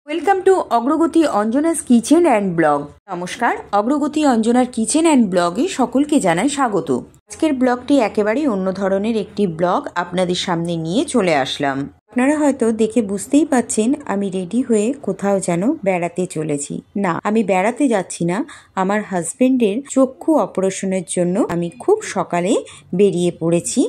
Welcome to অগ্রগতি Anjana's kitchen and blog. নমস্কার, অগ্রগতি অঞ্জনার কিচেন অ্যান্ড ব্লগে সকলকে জানাই স্বাগত। আজকের ব্লগটি একেবারেই অন্য ধরনের একটি ব্লগ আপনাদের সামনে নিয়ে চলে আসলাম। আপনারা হয়তো দেখে বুঝতেই পাচ্ছেন আমি রেডি হয়ে কোথাও যেন বেড়াতে চলেছি। না, আমি বেড়াতে যাচ্ছি না, আমার হাজবেন্ডের চক্ষু অপারেশনের জন্য আমি খুব সকালে বেরিয়ে পড়েছি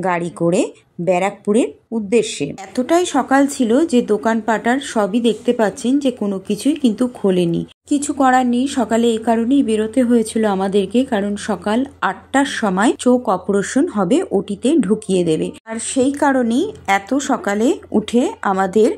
গাড়ি করে ব্যারাকপুরের উদ্দেশ্যে। এতটাই সকাল ছিল যে দোকানপাটার সবই দেখতে পাচ্ছেন যে কোনো কিছুই কিন্তু খোলেনি। কিছু করার নেই, সকালে এই কারণেই বেরোতে হয়েছিল আমাদেরকে, কারণ সকাল 8টার সময় চোখ অপারেশন হবে, ওটিতে ঢুকিয়ে দেবে। আর সেই কারণেই এত সকালে উঠে আমাদের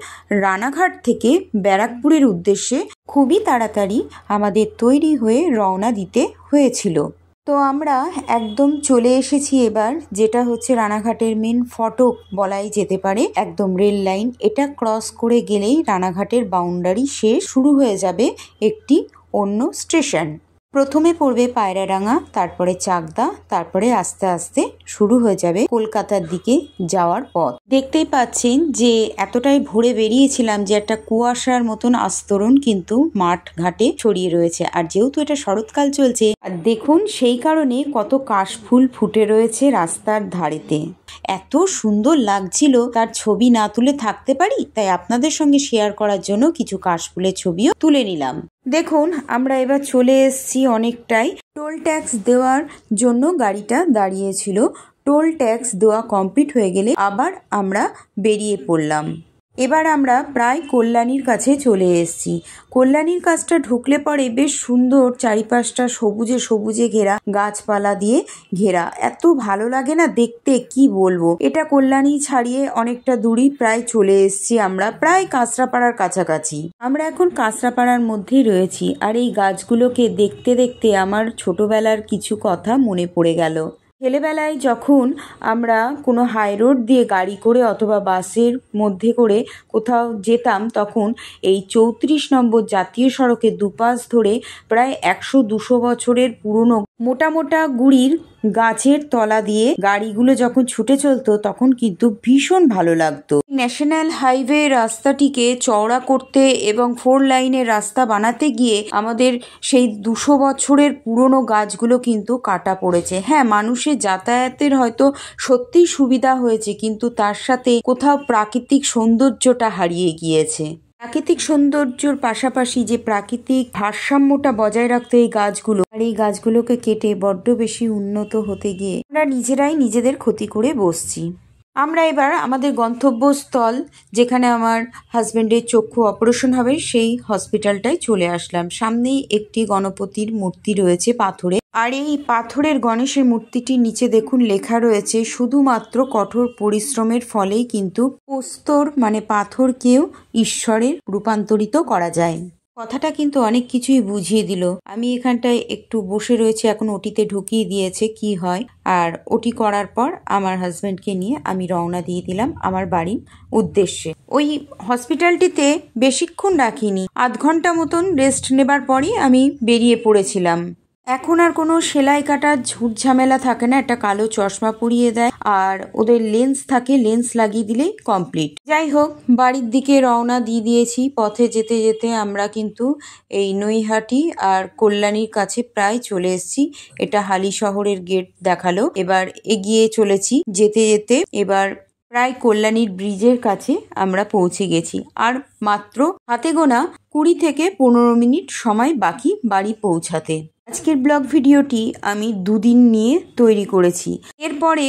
রানাঘাট থেকে ব্যারাকপুরের উদ্দেশ্যে খুবই তাড়াতাড়ি আমাদের তৈরি হয়ে রওনা দিতে হয়েছিল। তো আমরা একদম চলে এসেছি এবার, যেটা হচ্ছে রানাঘাটের মেন ফটক বলাই যেতে পারে, একদম রেল লাইন। এটা ক্রস করে গেলেই রানাঘাটের বাউন্ডারি শেষ, শুরু হয়ে যাবে একটি অন্য স্টেশন। প্রথমে পড়বে পায়রাডাঙ্গা, তারপরে চাকদা, তারপরে আস্তে আস্তে শুরু হয়ে যাবে কলকাতার দিকে যাওয়ার পথ। দেখতেই পাচ্ছেন যে এতটাই ভোরে বেরিয়েছিলাম যে একটা কুয়াশার মতন আস্তরণ কিন্তু মাঠ ঘাটে ছড়িয়ে রয়েছে। আর যেহেতু এটা শরৎকাল চলছে, আর দেখুন সেই কারণে কত কাশফুল ফুটে রয়েছে রাস্তার ধারেতে। এত সুন্দর লাগছিল, তার ছবি না তুলে থাকতে পারি, তাই আপনাদের সঙ্গে শেয়ার করার জন্য কিছু কাশফুলের ছবিও তুলে নিলাম। দেখুন আমরা এবার চলে এসেছি অনেকটাই। টোল ট্যাক্স দেওয়ার জন্য গাড়িটা দাঁড়িয়েছিল। টোল ট্যাক্স দেওয়া কমপ্লিট হয়ে গেলে আবার আমরা বেরিয়ে পড়লাম। এবার আমরা প্রায় কল্যাণীর কাছে চলে এসেছি। কল্যাণীর কাছটা ঢুকলে পরে বেশ সুন্দর, চারিপাশটা সবুজে সবুজে ঘেরা, গাছপালা দিয়ে ঘেরা, এত ভালো লাগে না দেখতে, কি বলবো। এটা কল্যাণী ছাড়িয়ে অনেকটা দূরই প্রায় চলে এসেছি আমরা, প্রায় কাঁচরাপাড়ার কাছাকাছি। আমরা এখন কাঁচরাপাড়ার মধ্যেই রয়েছি। আর এই গাছগুলোকে দেখতে দেখতে আমার ছোটবেলার কিছু কথা মনে পড়ে গেল। ছেলেবেলায় যখন আমরা কোনো হাই রোড দিয়ে গাড়ি করে অথবা বাসের মধ্যে করে কোথাও যেতাম, তখন এই 34 নম্বর জাতীয় সড়কের দুপাশ ধরে প্রায় 100-200 বছরের পুরনো মোটা মোটা গুড়ির গাছের তলা দিয়ে গাড়িগুলো যখন ছুটে চলতো, তখন কিন্তু ভীষণ ভালো লাগতো। ন্যাশনাল হাইওয়ে রাস্তাটিকে চওড়া করতে এবং 4 লাইনের রাস্তা বানাতে গিয়ে আমাদের সেই 200 বছরের পুরনো গাছগুলো কিন্তু কাটা পড়েছে। হ্যাঁ, মানুষের যাতায়াতের হয়তো সত্যিই সুবিধা হয়েছে, কিন্তু তার সাথে কোথাও প্রাকৃতিক সৌন্দর্যটা হারিয়ে গিয়েছে। প্রাকৃতিক সৌন্দর্যর পাশাপাশি যে প্রাকৃতিক ভারসাম্যটা বজায় রাখতে এই গাছগুলো, আর এই গাছগুলোকে কেটে বড্ড বেশি উন্নত হতে গিয়ে আমরা নিজেরাই নিজেদের ক্ষতি করে বসছি। আমরা এবার আমাদের গন্তব্যস্থল, যেখানে আমার হাজবেন্ডের চক্ষু অপারেশন হবে, সেই হসপিটালটায় চলে আসলাম। সামনেই একটি গণপতির মূর্তি রয়েছে পাথরে, আর এই পাথরের গণেশের মূর্তিটির নিচে দেখুন লেখা রয়েছে, শুধুমাত্র কঠোর পরিশ্রমের ফলেই কিন্তু প্রস্তর মানে পাথরকেও ঈশ্বরে রূপান্তরিত করা যায়। কথাটা কিন্তু অনেক কিছুই বুঝিয়ে দিল। আমি এখানটায় একটু বসে রয়েছি, এখন ওটিতে ঢুকিয়ে দিয়েছে, কি হয়। আর ওটি করার পর আমার হাজবেন্ডকে নিয়ে আমি রওনা দিয়ে দিলাম আমার বাড়ির উদ্দেশ্যে। ওই হসপিটালটিতে বেশিক্ষণ রাখিনি, আধ ঘন্টা মতন রেস্ট নেবার পরই আমি বেরিয়ে পড়েছিলাম। এখন আর কোনো সেলাই কাটার ঝুট ঝামেলা থাকে না, একটা কালো চশমা পরিয়ে দেয় আর ওদের লেন্স থাকে, লেন্স লাগিয়ে দিলেই কমপ্লিট। যাই হোক, বাড়ির দিকে রওনা দিয়ে দিয়েছি। পথে যেতে যেতে আমরা কিন্তু এই নৈহাটি আর কল্যাণীর কাছে প্রায় চলে এসেছি। এটা হালি শহরের গেট দেখালো। এবার এগিয়ে চলেছি, যেতে যেতে এবার প্রায় কল্যাণীর ব্রিজের কাছে আমরা পৌঁছে গেছি। আর মাত্র হাতে গোনা 20 থেকে 15 মিনিট সময় বাকি বাড়ি পৌঁছাতে। আজকের ব্লগ ভিডিওটি আমি 2 দিন নিয়ে তৈরি করেছি। এরপরে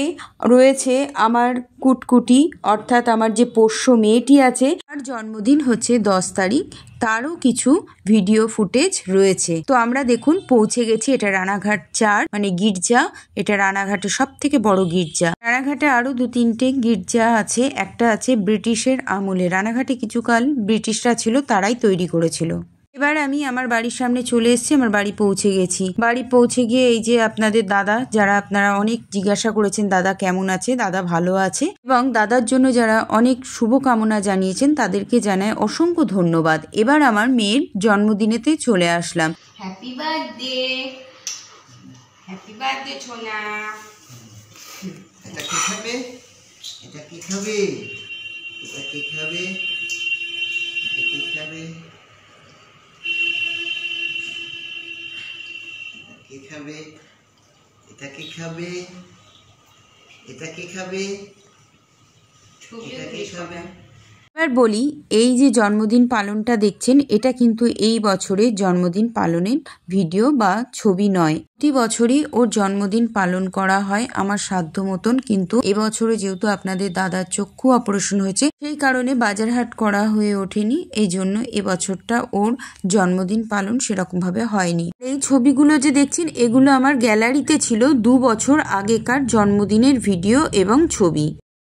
রয়েছে আমার কুটকুটি, অর্থাৎ আমার যে পোষ্য মেয়েটি আছে, তার জন্মদিন হচ্ছে 10 তারিখ, তারও কিছু ভিডিও ফুটেজ রয়েছে। তো আমরা দেখুন পৌঁছে গেছি। এটা রানাঘাট 4 মানে গির্জা, এটা রানাঘাটের সব থেকে বড় গির্জা। রানাঘাটে আরো 2-3টে গির্জা আছে। একটা আছে ব্রিটিশের আমলে, রানাঘাটে কিছুকাল ব্রিটিশরা ছিল, তারাই তৈরি করেছিল। এবার আমি আমার বাড়ির সামনে চলে এসেছি, আমার বাড়ি পৌঁছে গেছি। বাড়ি পৌঁছে গিয়ে এই যে আপনাদের দাদা, যারা আপনারা অনেক জিজ্ঞাসা করেছেন দাদা কেমন আছে, দাদা ভালো আছে, এবং দাদার জন্য যারা অনেক শুভকামনা জানিয়েছেন তাদেরকে জানাই অসংখ্য ধন্যবাদ। এবার আমার মেয়ের জন্মদিনেতে চলে আসলাম। হ্যাপি বার্থডে, হ্যাপি বার্থডে সোনা। এটা কি খাবে? এটা কি খাবে? এটা কি খাবে? কি খাবে? কি খাবে? এটা কি খাবে? এটা কি খাবে? এটা কি খাবে? এবার বলি, এই যে জন্মদিন পালনটা দেখছেন, এটা কিন্তু এই বছরের জন্মদিন পালনের ভিডিও বা ছবি নয়। প্রতি বছরই ওর জন্মদিন পালন করা হয় আমার সাধ্য মতন, কিন্তু এবছরে যেহেতু আপনাদের দাদার চক্ষু অপারেশন হয়েছে, সেই কারণে বাজারহাট করা হয়ে ওঠেনি। এই জন্য এবছরটা ওর জন্মদিন পালন সেরকম ভাবে হয়নি। এই ছবিগুলো যে দেখছেন, এগুলো আমার গ্যালারিতে ছিল 2 বছর আগেকার জন্মদিনের ভিডিও এবং ছবি।